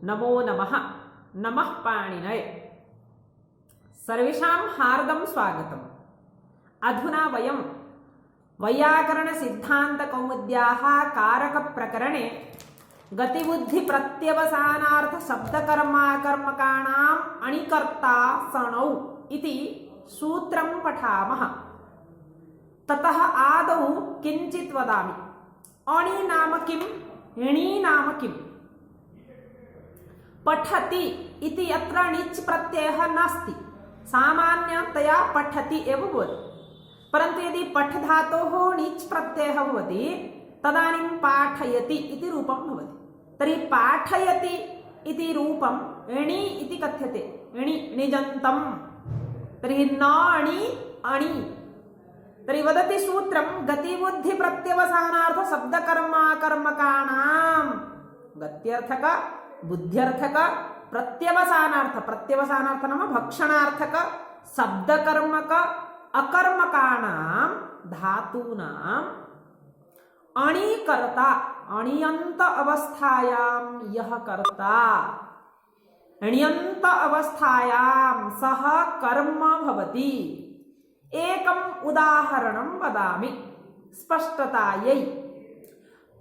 नमो नमः नमः पाणिनये। सर्वेषां हार्दं स्वागतम्। अधुना वयं वैयाकरणसिद्धान्तकौमुद्याः कारकप्रकरणे गतिबुद्धिप्रत्यवसानार्थ शब्दकर्माकर्मकाणाम् अणिकर्ता सणौ इति सूत्रं पठामः। ततः आदौ किञ्चित् वदामि। अणि नाम किम्? णि नाम किम्? पठति इति अत्र णिच् प्रत्ययः नास्ति। सामान्यतया पठति एव भवति, परन्तु यदि पठ धातोः णिच् प्रत्ययः भवति तदानीं पाठयति इति रूपं भवति। तर्हि पाठयति इति रूपं णि इति कथ्यते। णि णिजन्तं, तर्हि न णि अणि। तर्हि वदति सूत्रं गतिबुद्धिप्रत्यवसानार्थ शब्दकर्माकर्मकाणां गत्यर्थक बुद्ध्यर्थक प्रत्यवसानार्थ, प्रत्यवसानार्थ नाम भक्षणार्थक शब्दकर्मक अकर्मकाणां धातूनां अणिकर्ता, अण्यन्त अवस्थायां यः कर्ता, अण्यन्त अवस्थायां सः कर्म भवति। एकम् उदाहरणं वदामि स्पष्टतायै।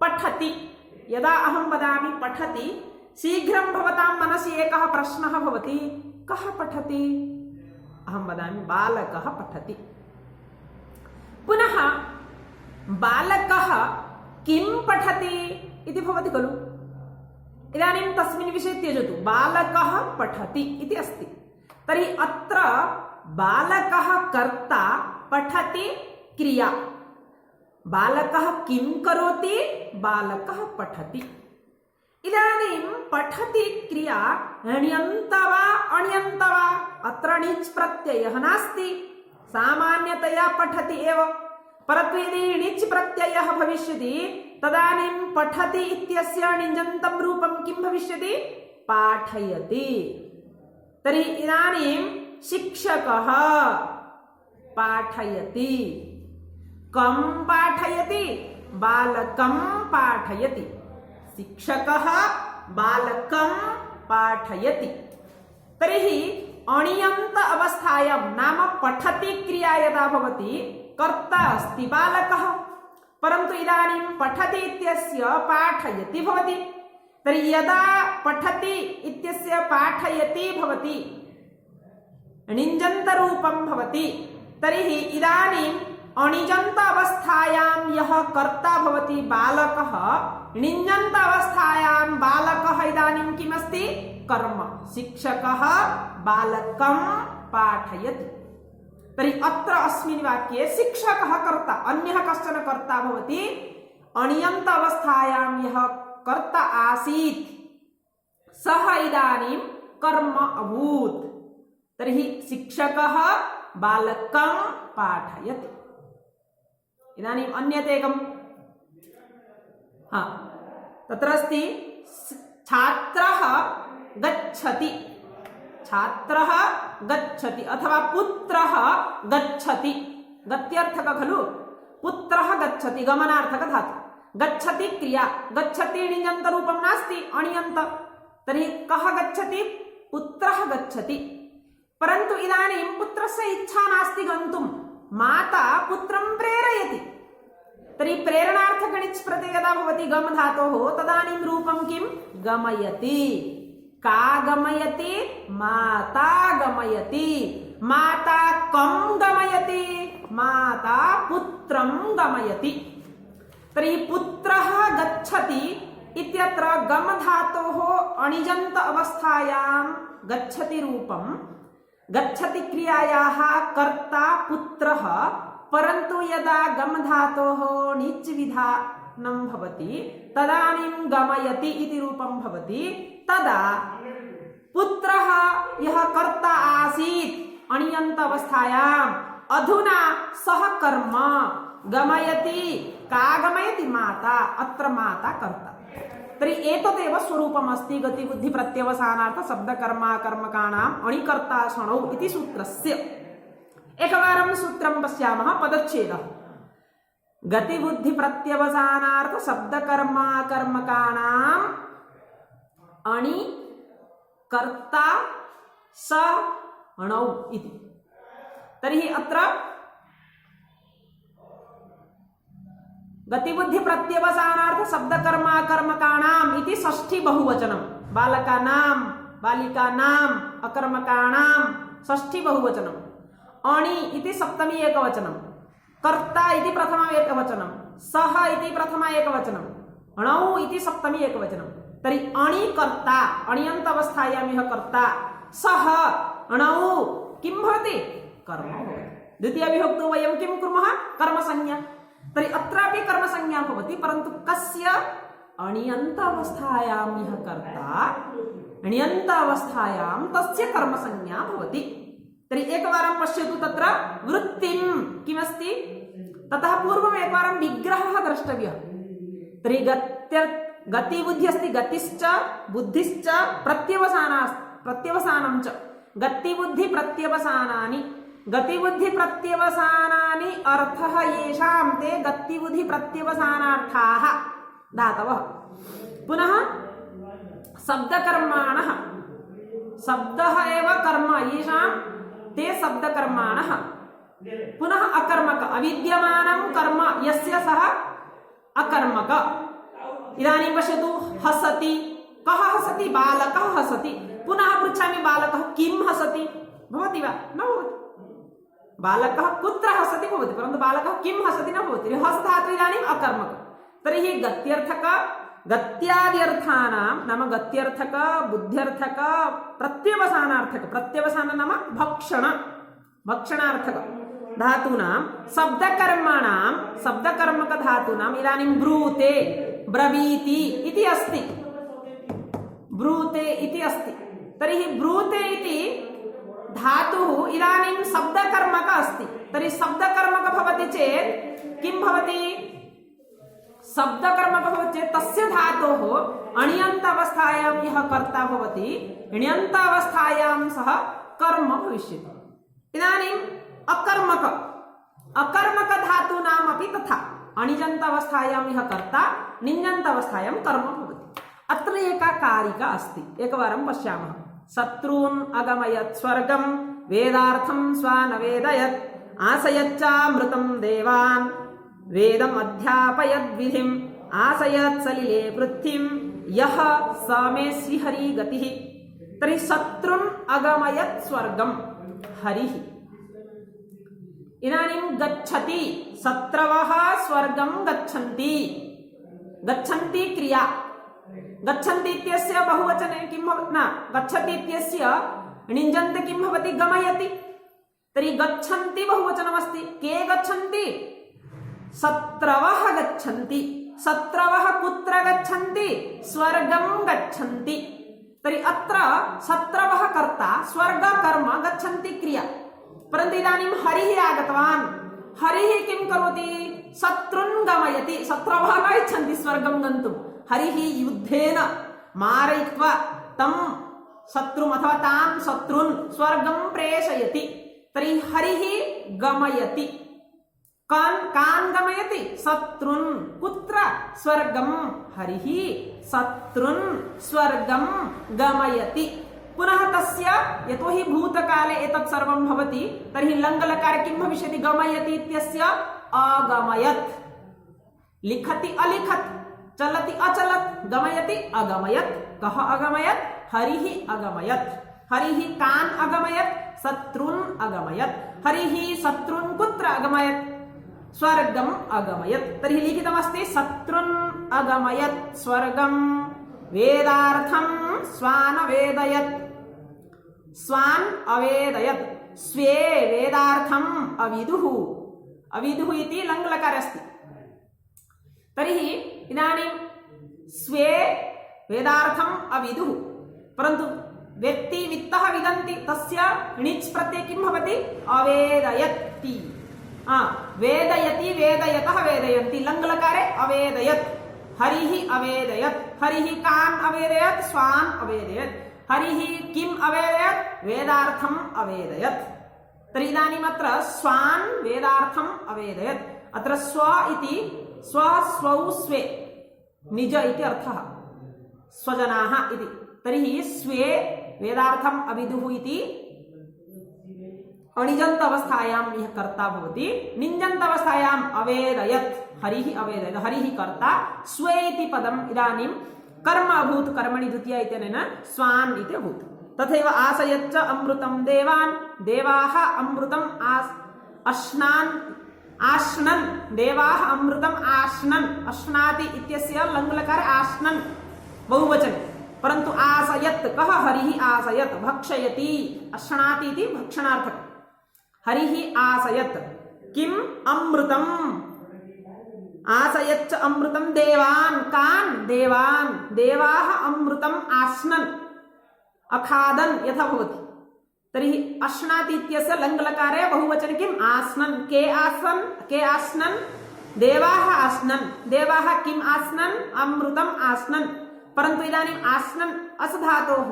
पठति, यदा अहं वदामि पठति, शीघ्रं भवतां मनसि एकः प्रश्नः भवति, कः पठति? अहं वदामि बालकः पठति। पुनः बालकः किं पठति इति भवति खलु। इदानीं तस्मिन् विषये त्यजतु, बालकः पठति इति अस्ति। तर्हि अत्र बालकः कर्ता, पठति क्रिया। बालकः किं करोति? बालकः पठति। इदानीं पठति क्रिया ण्यन्त वा अण्यन्त वा? अत्र णिच् प्रत्ययः नास्ति, सामान्यतया पठति एव। परन्तु यदि णिच् प्रत्ययः भविष्यति तदानीं पठति इत्यस्य णिजन्तं रूपं किं भविष्यति? पाठयति। तर्हि इदानीं शिक्षकः पाठयति। कं पाठयति? बालकं पाठयति। शिक्षकः बालकं पाठयति। तर्हि अण्यन्त अवस्थायां नाम पठति क्रिया यदा भवति, कर्ता अस्ति बालकः, परन्तु इदानीं पठति इत्यस्य पाठयति भवति। तर्हि यदा पठति इत्यस्य पाठयति भवति, णिजन्तरूपं भवति, तर्हि इदानीम् अणिजन्त अवस्थायां यः कर्ता भवति बालकः, णिजन्त अवस्थायां बालकः इदानीं किमस्ति? कर्म। शिक्षकः बालकं पाठयति। तर्हि अत्र अस्मिन् वाक्ये शिक्षकः कर्ता, अन्यः कश्चन कर्ता भवति। अण्यन्त अवस्थायां यः कर्ता आसीत् सः इदानीं कर्म अभूत्। तर्हि शिक्षकः बालकं पाठयति। इदानीम् अन्यत् एकं, तत्र अस्ति छात्रः गच्छति। छात्रः गच्छति अथवा पुत्रः गच्छति, गत्यर्थक खलु। पुत्रः गच्छति गमनार्थक धातु। गच्छति क्रिया, गच्छति णिजन्त रूपं नास्ति, अण्यन्त। तर्हि कः गच्छति? पुत्रः गच्छति। परन्तु इदानीं पुत्रस्य इच्छा नास्ति गन्तुं, माता पुत्रं प्रेरयति। तर्हि प्रेरणार्थक णिच् प्रत्ययः यदा भवति गम धातोः तदानीं रूपं किं? गमयति। का गमयति? माता गमयति। माता कं गमयति? माता पुत्रं गमयति। तर्हि पुत्रः गच्छति इत्यत्र गम धातोः अणिजन्त अवस्थायां गच्छति रूपं, गच्छति क्रियायाः कर्ता पुत्रः, परन्तु यदा गम धातोः णिच् विधानं भवति तदानीं गमयति इति रूपं भवति। तदा पुत्रः यः कर्ता आसीत् अण्यन्त अवस्थायाम्, अधुना सः कर्म गमयति। का गमयति? माता। अत्र माता कर्ता। तर्हि एतदेव स्वरूपम् अस्ति गतिबुद्धिप्रत्यवसानार्थ शब्दकर्माकर्मकाणाम् अणिकर्ता सणौ इति सूत्रस्य। एकवारं सूत्रं पश्यामः। पदच्छेदः गतिबुद्धिप्रत्यवसानार्थ शब्दकर्माकर्मकाणाम् अणि कर्ता स णौ इति। तर्हि अत्र गतिबुद्धि प्रत्यवसानार्थ शब्दकर्माकर्मकाणाम् इति षष्ठी बहुवचनम्। बालकानां बालिकानां अकर्मकाणां षष्ठी बहुवचनम्। अणि इति सप्तमी एकवचनं, कर्ता इति प्रथमा एकवचनं, सः इति प्रथमा एकवचनं, णौ इति सप्तमी एकवचनं। तर्हि अणि कर्ता, अण्यन्त अवस्थायां यः कर्ता, सः णौ किं भवति? कर्म भवति। द्वितीय विभक्तौ वयं किं कुर्मः? कर्मसंज्ञा। तर्हि अत्रापि कर्मसंज्ञा भवति, परन्तु कस्य? अण्यन्त अवस्थायां यः कर्ता, अण्यन्त अवस्थायां तस्य कर्मसंज्ञा भवति। तर्हि एकवारं पश्यतु तत्र वृत्तिं किमस्ति, ततः पूर्वम् एकवारं विग्रहः द्रष्टव्यः। तर्हि गतिबुद्धि अस्ति, गतिश्च बुद्धिश्च प्रत्यवसानं च। गतिबुद्धि प्रत्यवसानानि, गतिबुद्धि प्रत्यवसानानि अर्थः येषां ते गतिबुद्धि प्रत्यवसानार्थाः धातवः। पुनः शब्दकर्माणः, शब्दः एव कर्म येषां ते शब्दकर्माणः। पुनः अकर्मक, अविद्यमानं कर्म यस्य सः अकर्मक। इदानीं पश्यतु, हसति, कः हसति? बालकः हसति। पुनः पृच्छामि, बालकः किं हसति? भवति वा? न भवति। बालकः कुत्र हसति भवति, परन्तु बालकः किं हसति न भवति। हस् धातु इदानीम् अकर्मक। तर्हि गत्यर्थक, गत्याद्यर्थानां नाम गत्यर्थक, बुद्ध्यर्थक, प्रत्यवसानार्थक, प्रत्यवसान नाम भक्षण, भक्षणार्थक धातूनां शब्दकर्मणां, शब्दकर्मक धातूनाम् इदानीं ब्रूते, ब्रवीति इति अस्ति, ब्रूते इति अस्ति। तर्हि ब्रूते इति धातुः इदानीं शब्दकर्मक अस्ति। तर्हि शब्दकर्मक भवति चेत् किं भवति? शब्दकर्मक भवति चेत् तस्य धातोः अण्यन्त अवस्थायां यः कर्ता भवति, अण्यन्त अवस्थायां सः कर्म भविष्यति। इदानीम् अकर्मक, अकर्मक धातूनामपि तथा अणिजन्त अवस्थायां यः कर्ता, निञ्जन्त अवस्थायां कर्म भवति। अत्र एका कारिका अस्ति, एकवारं पश्यामः। शत्रून् अगमयत् स्वर्गं, वेदार्थं स्वानवेदयत्, आसयच्चामृतं देवान्, वेदम् अध्यापयद् विधिम्, आसयत् सलिले पृथ्वीं, यः स मे श्रीहरि गतिः। तर्हि शत्रुन् अगमयत् स्वर्गं, हरिः। इदानीं गच्छति, शत्रवः स्वर्गं गच्छन्ति, गच्छन्ति क्रिया। गच्छन्ति इत्यस्य बहुवचने किं भवति? न, गच्छति इत्यस्य णिञ्जन्ते किं भवति? गमयति। तर्हि गच्छन्ति बहुवचनमस्ति। के गच्छन्ति? शत्रवः गच्छन्ति। शत्रवः कुत्र गच्छन्ति? स्वर्गं गच्छन्ति। तर्हि अत्र शत्रवः कर्ता, स्वर्ग कर्म, गच्छन्ति क्रिया। परन्तु इदानीं हरिः आगतवान्। हरिः किं करोति? शत्रुन् गमयति। शत्रवः न इच्छन्ति स्वर्गं गन्तुं। हरिः युद्धेन मारयित्वा तं शत्रुम् अथवा तां शत्रुन् स्वर्गं प्रेषयति। तर्हि हरिः गमयति। कान् गमयति? शत्रुन्। कुत्र? स्वर्गं। हरिः शत्रुन् स्वर्गं गमयति। पुनः तस्य यतोहि भूतकाले एतत् सर्वं भवति, तर्हि लङ्लकारे किं भविष्यति? गमयति इत्यस्य अगमयत्। लिखति अलिखत्, चलति अचलत्, गमयति अगमयत्। कः अगमयत्? हरिः अगमयत्। हरिः कान् अगमयत्? शत्रुन् अगमयत्। हरिः शत्रुन् कुत्र अगमयत्? स्वर्गम् अगमयत्। तर्हि लिखितमस्ति शत्रुन् अगमयत् स्वर्गं, वेदार्थं स्वानवेदयत्। स्वान् अवेदयत्, स्वे वेदार्थम् अविदुः। अविदुः इति लङ्लकारे अस्ति। तर्हि इदानीं स्वे वेदार्थम् अविदुः, परन्तु व्यक्ति वित्तः विदन्ति, तस्य णिच् प्रत्यये किं भवति? अवेदयति। वेदयति, वेदयतः वेदयन्ति, लङ्लकारे अवेदयत्। हरिः अवेदयत्। हरिः कान् अवेदयत्? स्वान् अवेदयत्। हरिः किम् अवेदयत्? वेदार्थम् अवेदयत्। तर्हि इदानीम् अत्र स्वान् वेदार्थम् अवेदयत्। अत्र स्व इति स्व, स्वौ, स्वे, निज इति अर्थः, स्वजनाः इति। तर्हि स्वे वेदार्थम् अविदुः इति अणिजन्त अवस्थायां यः कर्ता भवति, निञ्जन्त अवस्थायाम् अवेदयत्, हरिः अवेदयत्, हरिः कर्ता, स्वे इति पदम् इदानीं कर्म अभूत्, कर्मणि द्वितीया इत्यनेन स्वान् इति अभूत्। तथैव आसयच्च अमृतं देवान्, देवाः अमृतम् अश्नान्, आश्नन्, देवाः अमृतम् आश्नन्, अश्नाति इत्यस्य लङ्लकार आश्नन् बहुवचने, परन्तु आसयत् कः, हरिः आसयत्, भक्षयति, अश्नाति इति भक्षणार्थकम्, हरिः आसयत्, किम् अमृतम्, आसयच्च अमृतं देवान्, कान् देवान्, देवाः अमृतम् आश्नन्, अखादन् यथा भवति, तर्हि अश्नाति इत्यस्य लङ्लकारे बहुवचने किम्, आस्नन्, के आसन्, के आस्नन्, देवाः आस्नन्, देवाः किम् आस्नन्, अमृतम् आस्नन्, परन्तु इदानीम् आस्नन् अस् धातोः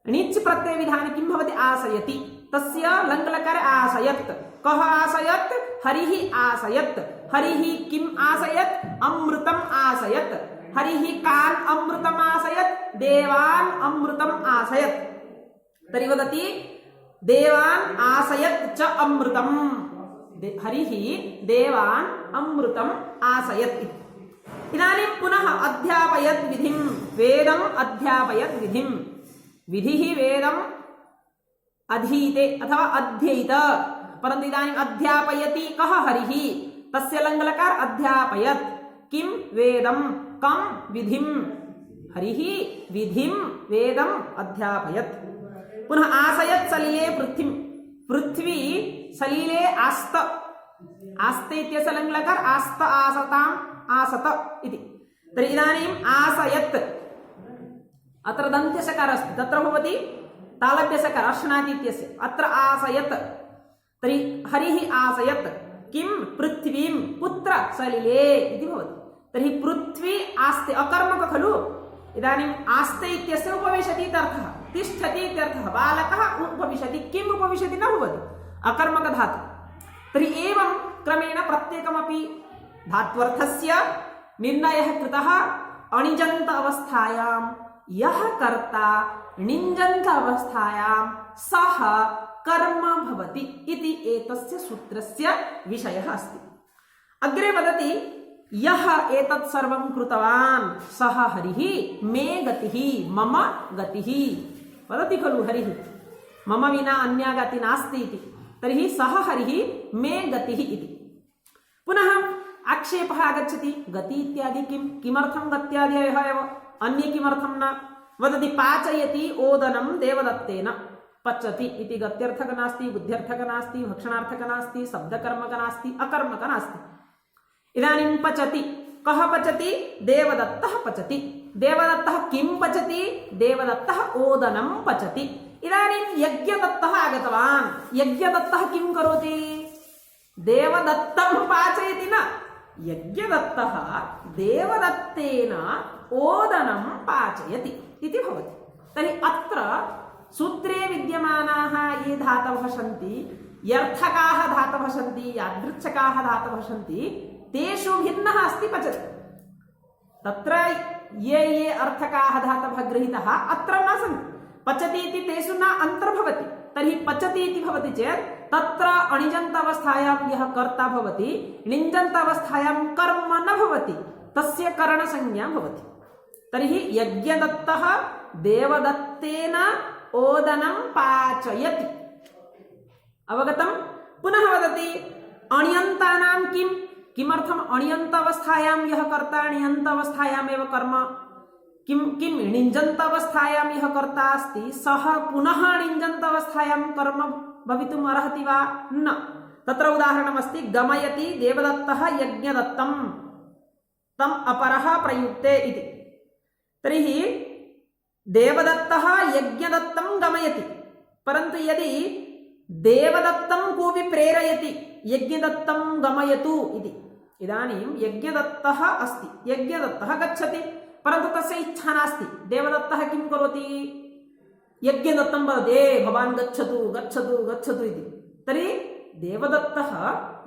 णिच् प्रत्यय विधाने किं भवति, आसयति, तस्य लङ्लकारे आसयत्, कः आसयत्, हरिः आसयत्, हरिः किम् आसयत्, अमृतम् आसयत्, हरिः कान् अमृतम् आसयत्, देवान् अमृतम् आसयत्, तर्हि वदति देवान् आसयत् च अमृतम्, हरिः देवान् अमृतम् आसयत्। इदानीं पुनः अध्यापयत् विधिं, वेदम् अध्यापयत् विधिं, विधिः वेदम् अधीते अथवा अध्येत, परन्तु इदानीम् अध्यापयति कः, हरिः, तस्य लङ्लकार अध्यापयत्, किं वेदं, कं विधिं, हरिः विधिं वेदम् अध्यापयत्। पुनः आसयत् सलिले पृथ्वीं, पृथ्वी सलिले आस्त, आस्ते इत्यस्य लङ्लकार आस्त, आसताम्, आसत इति, तर्हि इदानीम् आसयत्, अत्र दन्त्यसकारः अस्ति, तत्र भवति तालव्यसकारः अश्नाति इत्यस्य, अत्र आसयत्, तर्हि हरिः आसयत्, किं पृथ्वीं, कुत्र, सलिले इति भवति, तर्हि पृथ्वी आस्ते, अकर्मक खलु, इदानीम् आस्ते इत्यस्य उपविशति इत्यर्थः, तिष्ठति इत्यर्थः, बालकः उपविशति, किम् उपविशति न भवति, अकर्मक धातु, तर्हि एवं क्रमेण प्रत्येकमपि धात्वर्थस्य निर्णयः कृतः, अणिजन्त अवस्थायां यः कर्ता णिञ्जन्त अवस्थायां सः कर्म भवति इति एतस्य सूत्रस्य विषयः अस्ति। अग्रे वदति यः एतत् सर्वं कृतवान् सः हरिः मे गतिः, मम गतिः, वदति खलु हरिः मम विना अन्या गतिः नास्ति इति, तर्हि सः हरिः मे गतिः इति। पुनः आक्षेपः आगच्छति, गति इत्यादि किं, किमर्थं गत्यादयः एव, अन्ये किमर्थं न, वदति पाचयति ओदनं देवदत्तेन, पचति इति गत्यर्थक नास्ति, बुद्ध्यर्थक नास्ति, भक्षणार्थक नास्ति, शब्दकर्मक नास्ति, अकर्मक नास्ति। इदानीं पचति, कः पचति, देवदत्तः पचति, देवदत्तः किं पचति, देवदत्तः ओदनं पचति। इदानीं यज्ञदत्तः आगतवान्, यज्ञदत्तः किं करोति, देवदत्तं पाचयति न, यज्ञदत्तः देवदत्तेन ओदनं पाचयति इति भवति। तर्हि अत्र सूत्रे विद्यमानाः ये धातवः सन्ति, यर्थकाः धातवः सन्ति, यादृच्छकाः धातवः सन्ति, तेषु भिन्नः अस्ति पचति। तत्र ये ये अर्थकाः धातवः गृहीताः अत्र न सन्ति, पचति इति तेषु न अन्तर्भवति। तर्हि पचति इति भवति चेत् तत्र अणिजन्त अवस्थायां यः कर्ता भवति, णिञ्जन्त अवस्थायां कर्म न भवति, तस्य करणसंज्ञा भवति। तर्हि यज्ञदत्तः देवदत्तेन ओदनं पाचयति, अवगतं। पुनः वदति अण्यन्तानां किं, किमर्थम् अण्यन्त अवस्थायां यः कर्ता णियन्त अवस्थायामेव कर्म, किं किं णिञ्जन्त अवस्थायां यः कर्ता अस्ति सः पुनः णिञ्जन्त अवस्थायां कर्म भवितुम् अर्हति वा, न। तत्र उदाहरणमस्ति, गमयति देवदत्तः यज्ञदत्तं तम् अपरः प्रयुक्ते इति। तर्हि देवदत्तः यज्ञदत्तं गमयति, परन्तु यदि देवदत्तं कोऽपि प्रेरयति यज्ञदत्तं गमयतु इति, इदानीं यज्ञदत्तः अस्ति, यज्ञदत्तः गच्छति, परन्तु तस्य इच्छा नास्ति, देवदत्तः किं करोति, यज्ञदत्तं वदति भवान् गच्छतु गच्छतु गच्छतु इति। तर्हि देवदत्तः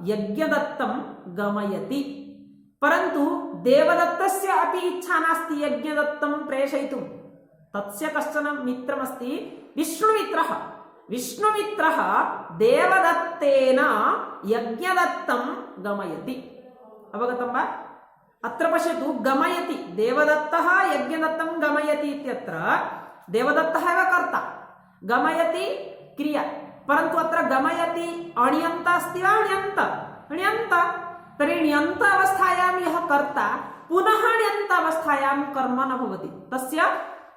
यज्ञदत्तं गमयति, परन्तु देवदत्तस्य अपि इच्छा नास्ति यज्ञदत्तं प्रेषयितुं, तस्य कश्चन मित्रमस्ति विष्णुमित्रः। विष्णुमित्रः देवदत्तेन यज्ञदत्तं गमयति। अवगतं वा? अत्र पश्यतु, गमयति, देवदत्तः यज्ञदत्तं गमयति इत्यत्र देवदत्तः एव कर्ता, गमयति क्रिया, परन्तु अत्र गमयति अण्यन्त अस्ति वा? अण्यन्त, अण्यन्त। तर्हि ण्यन्त अवस्थायां यः कर्ता पुनः ण्यन्त अवस्थायां कर्म न भवति, तस्य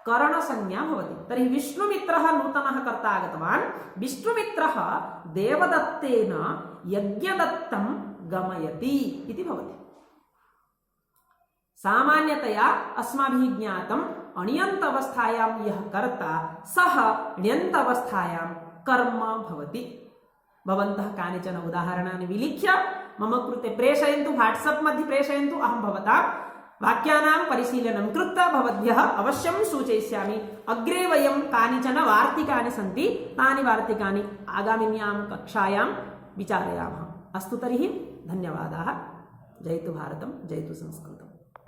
करणसंज्ञा भवति। तर्हि विष्णुमित्रः नूतनः कर्ता आगतवान्, विष्णुमित्रः देवदत्तेन यज्ञदत्तं गमयति इति भवति। सामान्यतया अस्माभिः ज्ञातम् अण्यन्त अवस्थायां यः कर्ता सः ण्यन्त अवस्थायां कर्म भवति। भवन्तः कानिचन उदाहरणानि विलिख्य मम कृते प्रेषयन्तु, वाट्सप् मध्ये प्रेषयन्तु। अहं भवतां वाक्यानां परिशीलनं कृत्वा भवद्भ्यः अवश्यं सूचयिष्यामि। अग्रे वयं कानिचन वार्तिकानि सन्ति, तानि वार्तिकानि आगामिन्यां कक्षायां विचारयामः। अस्तु तर्हि धन्यवादाः। जयतु भारतं, जयतु संस्कृतम्।